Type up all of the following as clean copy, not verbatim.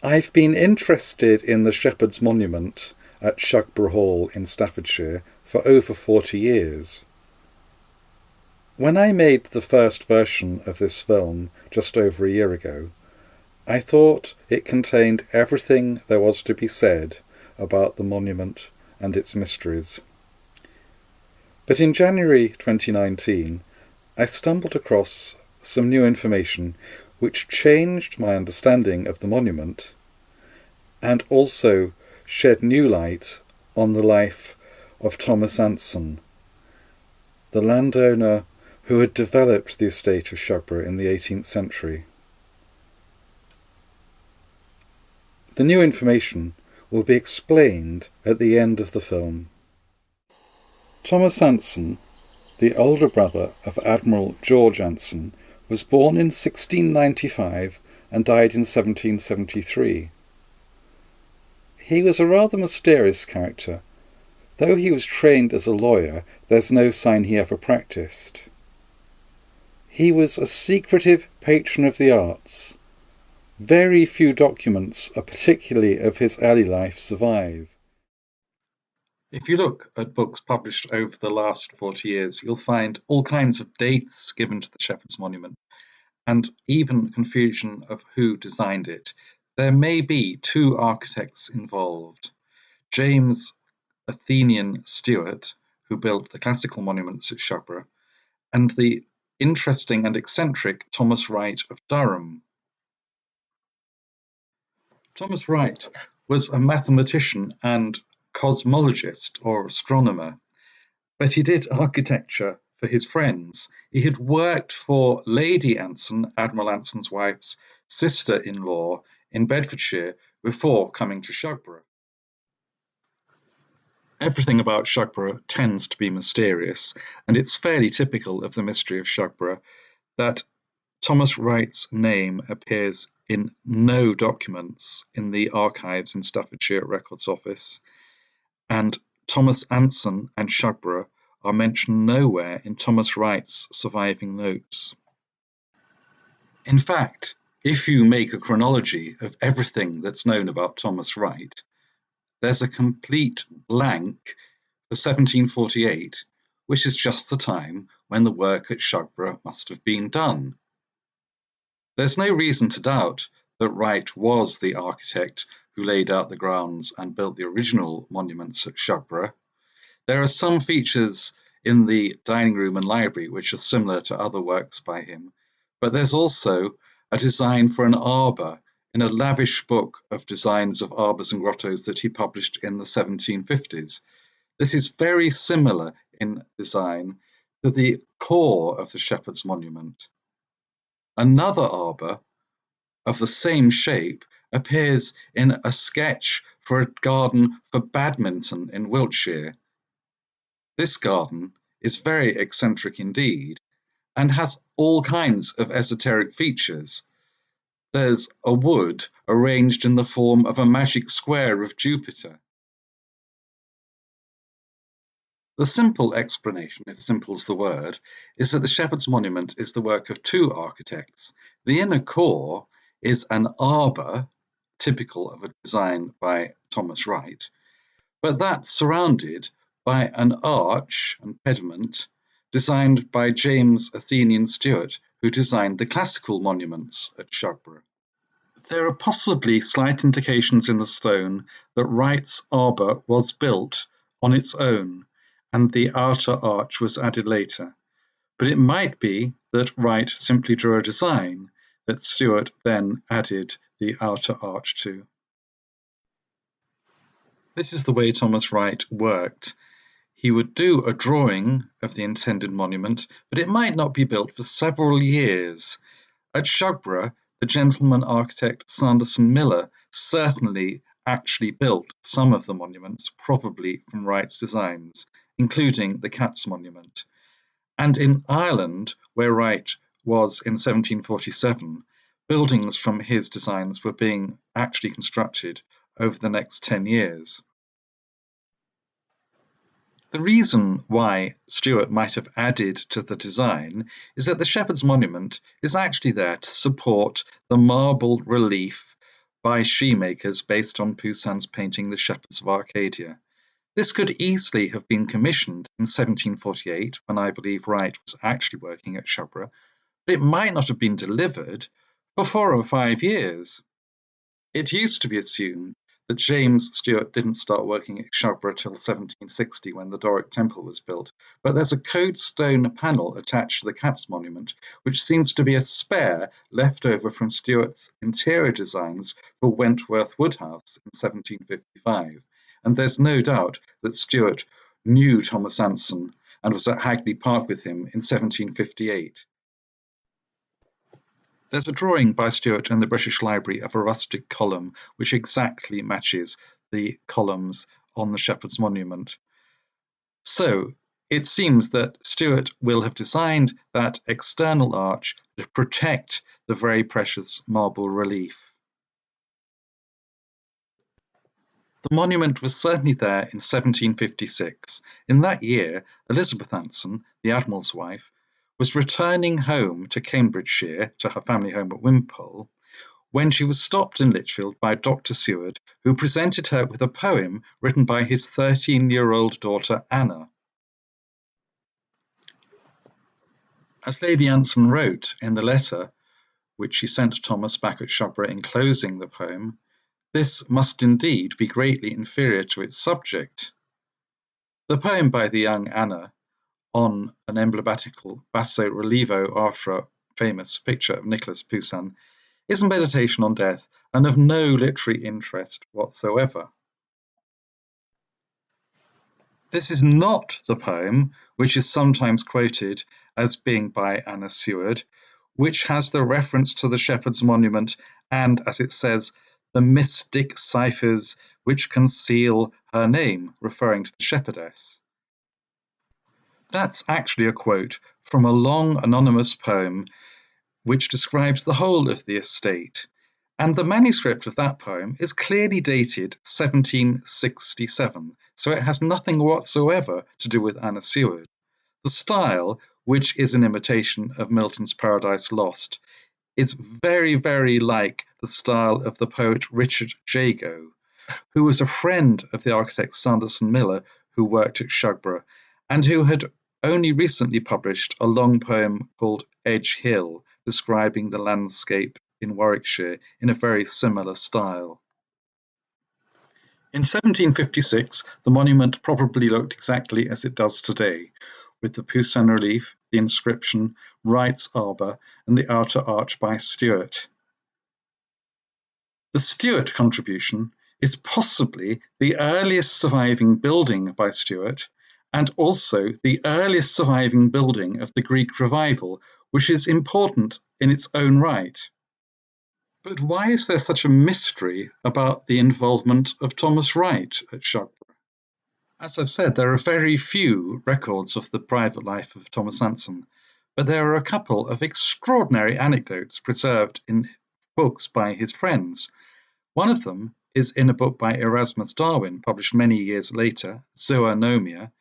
I've been interested in the Shepherd's Monument at Shugborough Hall in Staffordshire for over 40 years. When I made the first version of this film just over a year ago, I thought it contained everything there was to be said about the monument and its mysteries. But in January 2019, I stumbled across some new information which changed my understanding of the monument and also shed new light on the life of Thomas Anson, the landowner who had developed the estate of Shugborough in the 18th century. The new information will be explained at the end of the film. Thomas Anson, the older brother of Admiral George Anson, was born in 1695 and died in 1773. He was a rather mysterious character. Though he was trained as a lawyer, there's no sign he ever practised. He was a secretive patron of the arts. Very few documents, particularly of his early life, survive. If you look at books published over the last 40 years, you'll find all kinds of dates given to the Shepherd's Monument, and even confusion of who designed it. There may be two architects involved. James Athenian Stewart, who built the classical monuments at Shugborough, and the interesting and eccentric Thomas Wright of Durham. Thomas Wright was a mathematician and cosmologist or astronomer, but he did architecture for his friends. He had worked for Lady Anson, Admiral Anson's wife's sister-in-law, in Bedfordshire before coming to Shugborough. Everything about Shugborough tends to be mysterious, and it's fairly typical of the mystery of Shugborough that Thomas Wright's name appears in no documents in the archives in Staffordshire Records Office, and Thomas Anson and Shugborough are mentioned nowhere in Thomas Wright's surviving notes. In fact, if you make a chronology of everything that's known about Thomas Wright, there's a complete blank for 1748, which is just the time when the work at Shugborough must have been done. There's no reason to doubt that Wright was the architect who laid out the grounds and built the original monuments at Shugborough. There are some features in the dining room and library which are similar to other works by him, but there's also a design for an arbour in a lavish book of designs of arbours and grottos that he published in the 1750s. This is very similar in design to the core of the Shepherd's Monument. Another arbour of the same shape appears in a sketch for a garden for badminton in Wiltshire. This garden is very eccentric indeed and has all kinds of esoteric features. There's a wood arranged in the form of a magic square of Jupiter. The simple explanation, if simple's the word, is that the Shepherd's Monument is the work of two architects. The inner core is an arbour, typical of a design by Thomas Wright, but that's surrounded by an arch and pediment designed by James Athenian Stewart, who designed the classical monuments at Shugborough. There are possibly slight indications in the stone that Wright's arbour was built on its own, and the outer arch was added later. But it might be that Wright simply drew a design that Stewart then added the outer arch to. This is the way Thomas Wright worked. He would do a drawing of the intended monument, but it might not be built for several years. At Shugborough, the gentleman architect Sanderson Miller certainly actually built some of the monuments, probably from Wright's designs, including the Cats Monument. And in Ireland, where Wright was in 1747, buildings from his designs were being actually constructed over the next 10 years. The reason why Stewart might have added to the design is that the Shepherd's Monument is actually there to support the marble relief by shoemakers based on Poussin's painting The Shepherds of Arcadia. This could easily have been commissioned in 1748, when I believe Wright was actually working at Shugborough, but it might not have been delivered for 4 or 5 years. It used to be assumed that James Stewart didn't start working at Shugborough till 1760, when the Doric Temple was built, but there's a Coed stone panel attached to the Cats Monument, which seems to be a spare left over from Stewart's interior designs for Wentworth Woodhouse in 1755, and there's no doubt that Stewart knew Thomas Anson and was at Hagley Park with him in 1758. There's a drawing by Stewart in the British Library of a rustic column which exactly matches the columns on the Shepherd's Monument. So it seems that Stewart will have designed that external arch to protect the very precious marble relief. The monument was certainly there in 1756. In that year, Elizabeth Anson, the Admiral's wife, was returning home to Cambridgeshire, to her family home at Wimpole, when she was stopped in Lichfield by Dr. Seward, who presented her with a poem written by his 13-year-old daughter Anna. As Lady Anson wrote in the letter which she sent to Thomas back at Shugborough enclosing the poem, this must indeed be greatly inferior to its subject. The poem by the young Anna, on an emblematical basso relievo after a famous picture of Nicholas Poussin, is a meditation on death and of no literary interest whatsoever. This is not the poem which is sometimes quoted as being by Anna Seward, which has the reference to the Shepherd's Monument and, as it says, the mystic ciphers which conceal her name, referring to the shepherdess. That's actually a quote from a long anonymous poem which describes the whole of the estate, and the manuscript of that poem is clearly dated 1767, so it has nothing whatsoever to do with Anna Seward. The style, which is an imitation of Milton's Paradise Lost, is very, very like the style of the poet Richard Jago, who was a friend of the architect Sanderson Miller, who worked at Shugborough, and who had only recently published a long poem called Edge Hill, describing the landscape in Warwickshire in a very similar style. In 1756, the monument probably looked exactly as it does today, with the Poussin relief, the inscription, Wright's Arbour, and the outer arch by Stewart. The Stewart contribution is possibly the earliest surviving building by Stewart, and also the earliest surviving building of the Greek Revival, which is important in its own right. But why is there such a mystery about the involvement of Thomas Wright at Shugborough? As I've said, there are very few records of the private life of Thomas Anson, but there are a couple of extraordinary anecdotes preserved in books by his friends. One of them is in a book by Erasmus Darwin, published many years later, Zoonomia,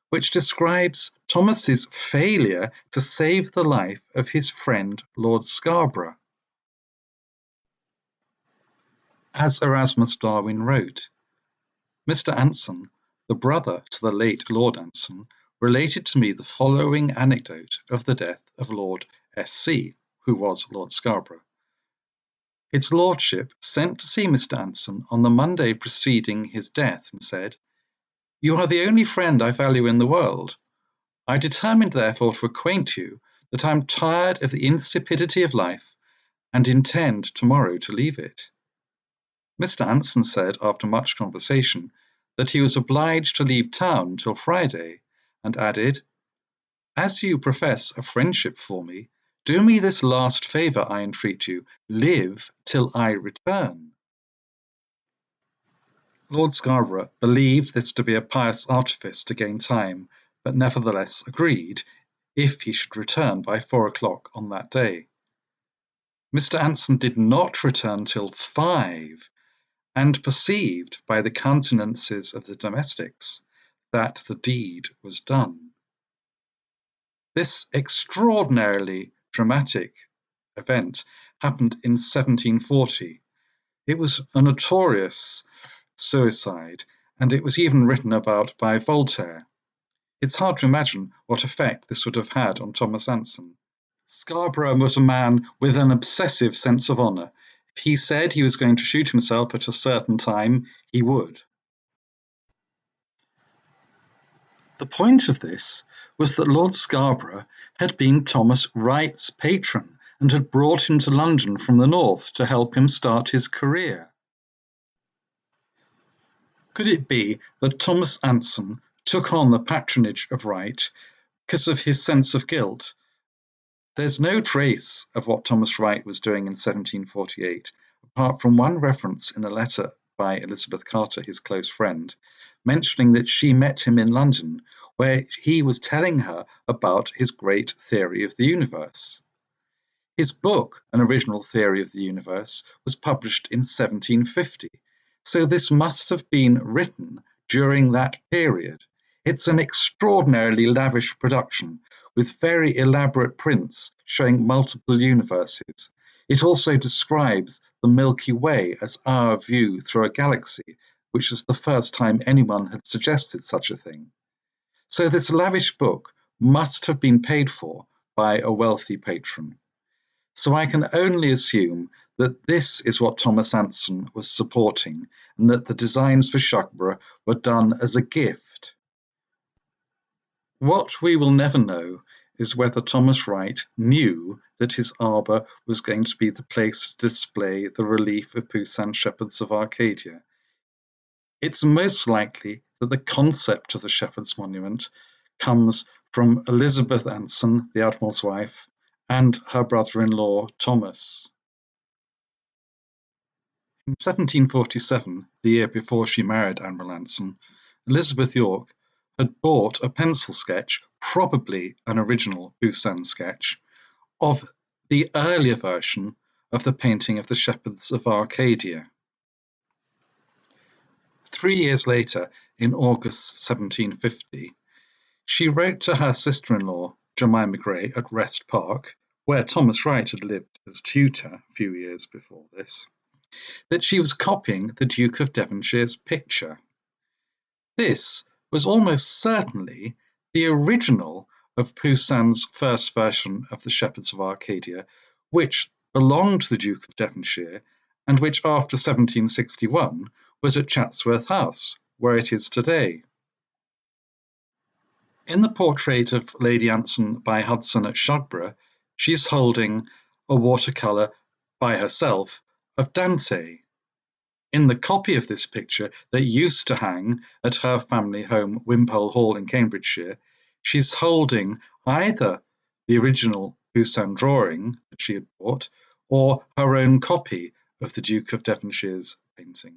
which describes Thomas's failure to save the life of his friend Lord Scarborough. As Erasmus Darwin wrote, Mr. Anson, the brother to the late Lord Anson, related to me the following anecdote of the death of Lord S.C., who was Lord Scarborough. His lordship sent to see Mr. Anson on the Monday preceding his death and said, "You are the only friend I value in the world. I determined therefore to acquaint you that I am tired of the insipidity of life and intend tomorrow to leave it." Mr. Anson said, after much conversation, that he was obliged to leave town till Friday, and added, "As you profess a friendship for me, do me this last favour, I entreat you, live till I return." Lord Scarborough believed this to be a pious artifice to gain time, but nevertheless agreed, if he should return by 4 o'clock on that day. Mr. Anson did not return till 5, and perceived by the countenances of the domestics that the deed was done. This extraordinarily dramatic event happened in 1740. It was a notorious suicide, and it was even written about by Voltaire. It's hard to imagine what effect this would have had on Thomas Anson. Scarborough was a man with an obsessive sense of honour. If he said he was going to shoot himself at a certain time, he would. The point of this was that Lord Scarborough had been Thomas Wright's patron and had brought him to London from the north to help him start his career. Could it be that Thomas Anson took on the patronage of Wright because of his sense of guilt? There's no trace of what Thomas Wright was doing in 1748, apart from one reference in a letter by Elizabeth Carter, his close friend, mentioning that she met him in London, where he was telling her about his great theory of the universe. His book, An Original Theory of the Universe, was published in 1750, so this must have been written during that period. It's an extraordinarily lavish production, with very elaborate prints showing multiple universes. It also describes the Milky Way as our view through a galaxy, which was the first time anyone had suggested such a thing. So this lavish book must have been paid for by a wealthy patron. So I can only assume that this is what Thomas Anson was supporting, and that the designs for Shugborough were done as a gift. What we will never know is whether Thomas Wright knew that his arbour was going to be the place to display the relief of Poussin's Shepherds of Arcadia. It's most likely that the concept of the Shepherd's Monument comes from Elizabeth Anson, the Admiral's wife, and her brother-in-law Thomas. In 1747, the year before she married Admiral Anson, Elizabeth York had bought a pencil sketch, probably an original Poussin sketch, of the earlier version of the painting of the Shepherds of Arcadia. 3 years later, in August 1750, she wrote to her sister-in-law, Jemima Gray, at Rest Park, where Thomas Wright had lived as tutor a few years before this, that she was copying the Duke of Devonshire's picture. This was almost certainly the original of Poussin's first version of the Shepherds of Arcadia, which belonged to the Duke of Devonshire, and which after 1761 was at Chatsworth House, where it is today. In the portrait of Lady Anson by Hudson at Shugborough, she's holding a watercolour by herself of Dante. In the copy of this picture that used to hang at her family home, Wimpole Hall in Cambridgeshire, she's holding either the original Poussin drawing that she had bought, or her own copy of the Duke of Devonshire's painting.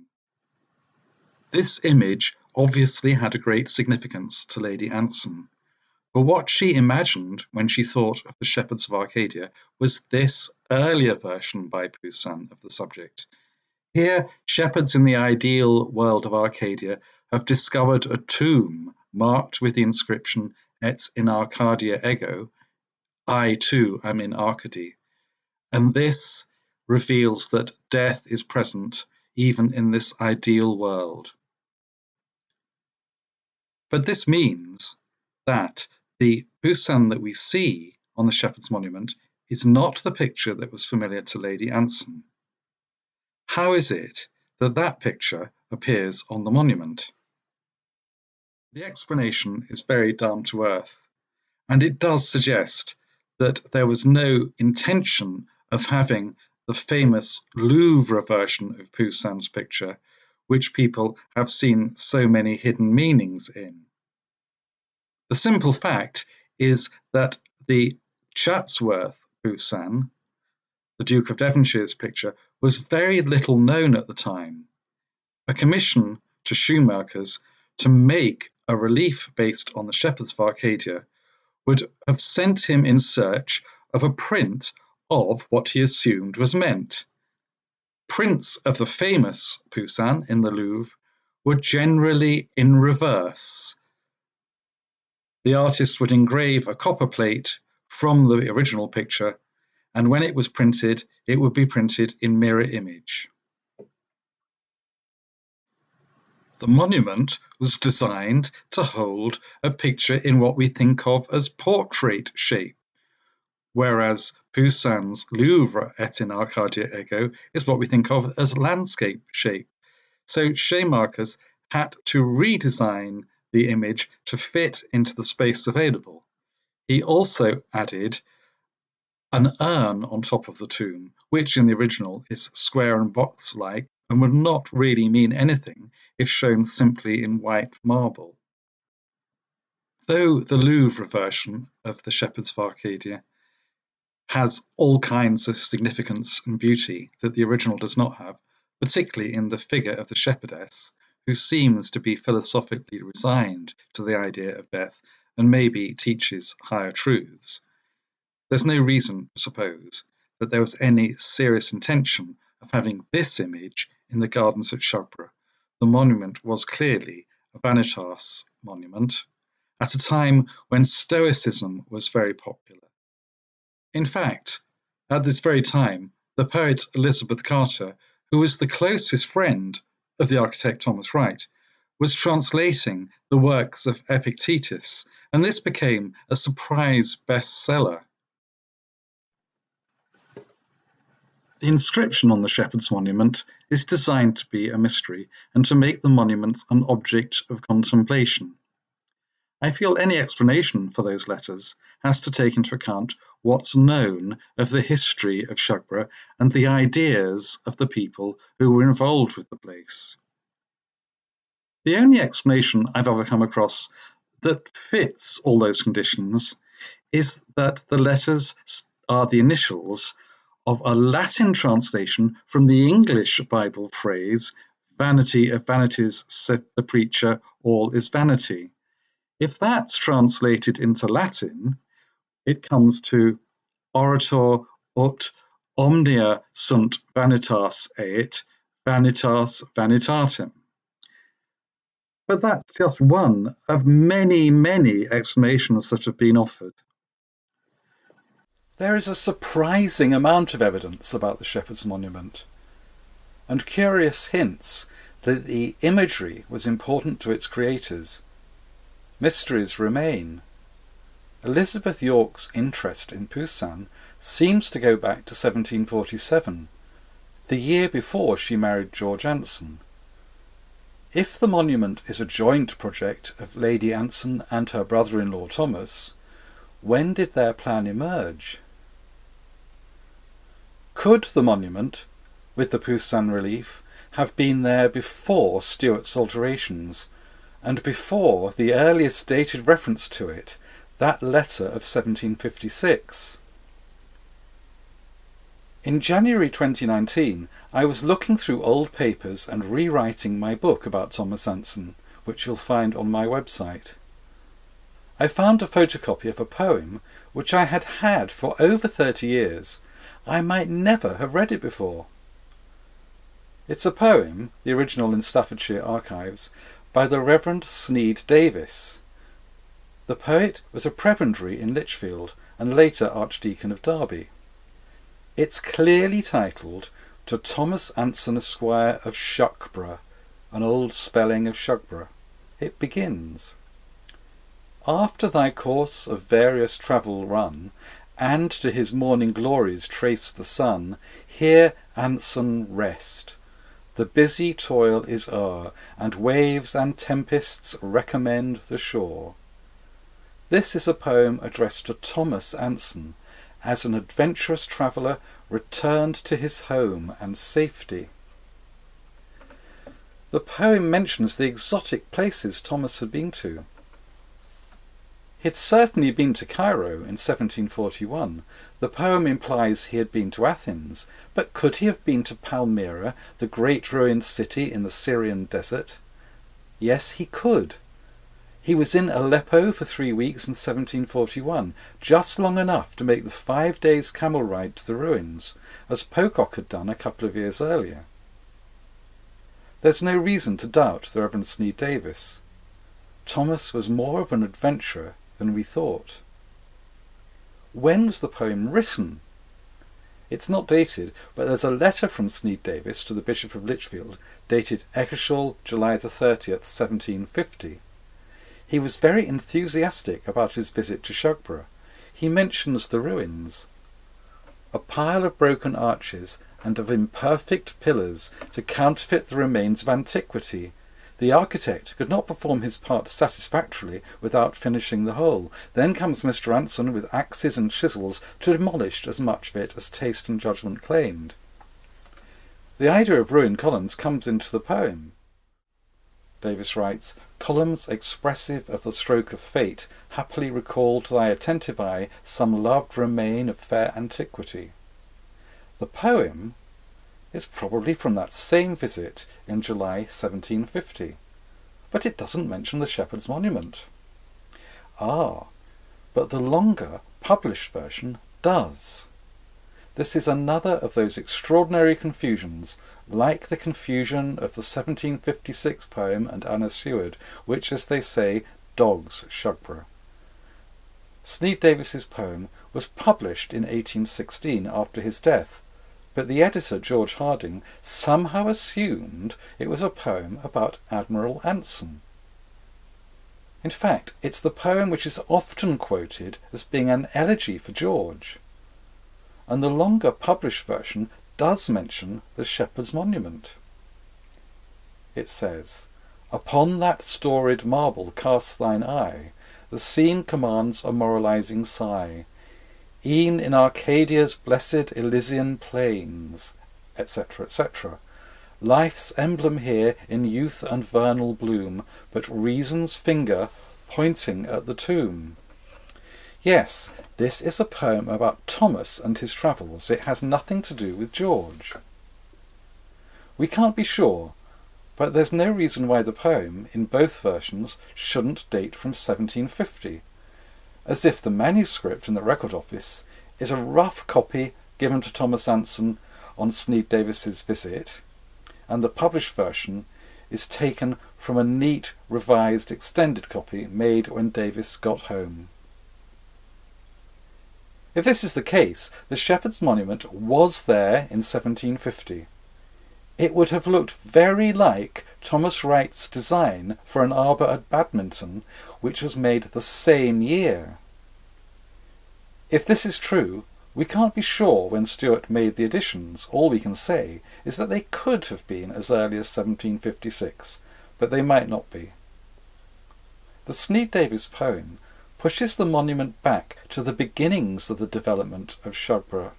This image obviously had a great significance to Lady Anson, but what she imagined when she thought of the Shepherds of Arcadia was this earlier version by Poussin of the subject. Here, shepherds in the ideal world of Arcadia have discovered a tomb marked with the inscription Et in Arcadia ego, I too am in Arcady, and this reveals that death is present even in this ideal world. But this means that the Poussin that we see on the Shepherd's Monument is not the picture that was familiar to Lady Anson. How is it that that picture appears on the monument? The explanation is very down to earth, and it does suggest that there was no intention of having the famous Louvre version of Poussin's picture, which people have seen so many hidden meanings in. The simple fact is that the Chatsworth Poussin, the Duke of Devonshire's picture, was very little known at the time. A commission to Shoemakers to make a relief based on the Shepherds of Arcadia would have sent him in search of a print of what he assumed was meant. Prints of the famous Poussin in the Louvre were generally in reverse. The artist would engrave a copper plate from the original picture, and when it was printed, it would be printed in mirror image. The monument was designed to hold a picture in what we think of as portrait shape, whereas Poussin's Louvre et in Arcadia Ego is what we think of as landscape shape. So Scheemakers had to redesign the image to fit into the space available. He also added an urn on top of the tomb, which in the original is square and box-like and would not really mean anything if shown simply in white marble. Though the Louvre version of the Shepherds of Arcadia has all kinds of significance and beauty that the original does not have, particularly in the figure of the shepherdess, who seems to be philosophically resigned to the idea of death and maybe teaches higher truths. There's no reason to suppose that there was any serious intention of having this image in the gardens at Shugborough. The monument was clearly a Vanitas monument at a time when Stoicism was very popular. In fact, at this very time, the poet Elizabeth Carter, who was the closest friend of the architect Thomas Wright, was translating the works of Epictetus, and this became a surprise bestseller. The inscription on the Shepherd's Monument is designed to be a mystery and to make the monument an object of contemplation. I feel any explanation for those letters has to take into account what's known of the history of Shugborough and the ideas of the people who were involved with the place. The only explanation I've ever come across that fits all those conditions is that the letters are the initials of a Latin translation from the English Bible phrase, "Vanity of vanities, saith the preacher, all is vanity." If that's translated into Latin, it comes to "Orator ut omnia sunt vanitas eit, vanitas vanitatem." But that's just one of many, many explanations that have been offered. There is a surprising amount of evidence about the Shepherd's Monument, and curious hints that the imagery was important to its creators. Mysteries remain. Elizabeth York's interest in Poussin seems to go back to 1747, the year before she married George Anson. If the monument is a joint project of Lady Anson and her brother-in-law Thomas, when did their plan emerge? Could the monument, with the Poussin relief, have been there before Stuart's alterations, and before the earliest dated reference to it, that letter of 1756? In January 2019, I was looking through old papers and rewriting my book about Thomas Anson, which you'll find on my website. I found a photocopy of a poem which I had had for over 30 years. I might never have read it before. It's a poem, the original in Staffordshire Archives, by the Reverend Sneed Davis. The poet was a prebendary in Lichfield and later Archdeacon of Derby. It's clearly titled "To Thomas Anson Esquire of Shugborough," an old spelling of Shugborough. It begins: "After thy course of various travel run, and to his morning glories trace the sun, here Anson rest. The busy toil is o'er, and waves and tempests recommend the shore." This is a poem addressed to Thomas Anson, as an adventurous traveller returned to his home and safety. The poem mentions the exotic places Thomas had been to. He'd certainly been to Cairo in 1741. The poem implies he had been to Athens, but could he have been to Palmyra, the great ruined city in the Syrian desert? Yes, he could. He was in Aleppo for 3 weeks in 1741, just long enough to make the 5 days camel ride to the ruins, as Pocock had done a couple of years earlier. There's no reason to doubt the Reverend Sneed Davis. Thomas was more of an adventurer than we thought. When was the poem written? It's not dated, but there's a letter from Sneed Davis to the Bishop of Lichfield, dated Eccleshall, July the 30th, 1750. He was very enthusiastic about his visit to Shugborough. He mentions the ruins. A pile of broken arches and of imperfect pillars to counterfeit the remains of antiquity. The architect could not perform his part satisfactorily without finishing the whole. Then comes Mr. Anson with axes and chisels to demolish as much of it as taste and judgment claimed. The idea of ruined columns comes into the poem. Davis writes, "Columns expressive of the stroke of fate happily recall to thy attentive eye some loved remain of fair antiquity." The poem is probably from that same visit in July 1750, but it doesn't mention the Shepherd's Monument. But the longer, published version does. This is another of those extraordinary confusions, like the confusion of the 1756 poem and Anna Seward, which, as they say, dogs Shugborough. Sneed Davis's poem was published in 1816 after his death, but the editor, George Harding, somehow assumed it was a poem about Admiral Anson. In fact, it's the poem which is often quoted as being an elegy for George, and the longer published version does mention the Shepherd's Monument. It says, "Upon that storied marble cast thine eye, the scene commands a moralizing sigh, e'en in Arcadia's blessed Elysian plains," etc., etc. Life's emblem here in youth and vernal bloom, but reason's finger pointing at the tomb. Yes, this is a poem about Thomas and his travels. It has nothing to do with George. We can't be sure, but there's no reason why the poem, in both versions, shouldn't date from 1750, as if the manuscript in the Record Office is a rough copy given to Thomas Anson on Sneed Davis's visit, and the published version is taken from a neat, revised, extended copy made when Davis got home. If this is the case, the Shepherd's Monument was there in 1750. It would have looked very like Thomas Wright's design for an arbour at Badminton, which was made the same year. If this is true, we can't be sure when Stewart made the additions. All we can say is that they could have been as early as 1756, but they might not be. The Sneed Davis poem pushes the monument back to the beginnings of the development of Shugborough.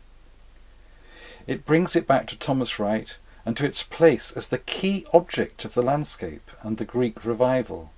It brings it back to Thomas Wright and to its place as the key object of the landscape and the Greek revival.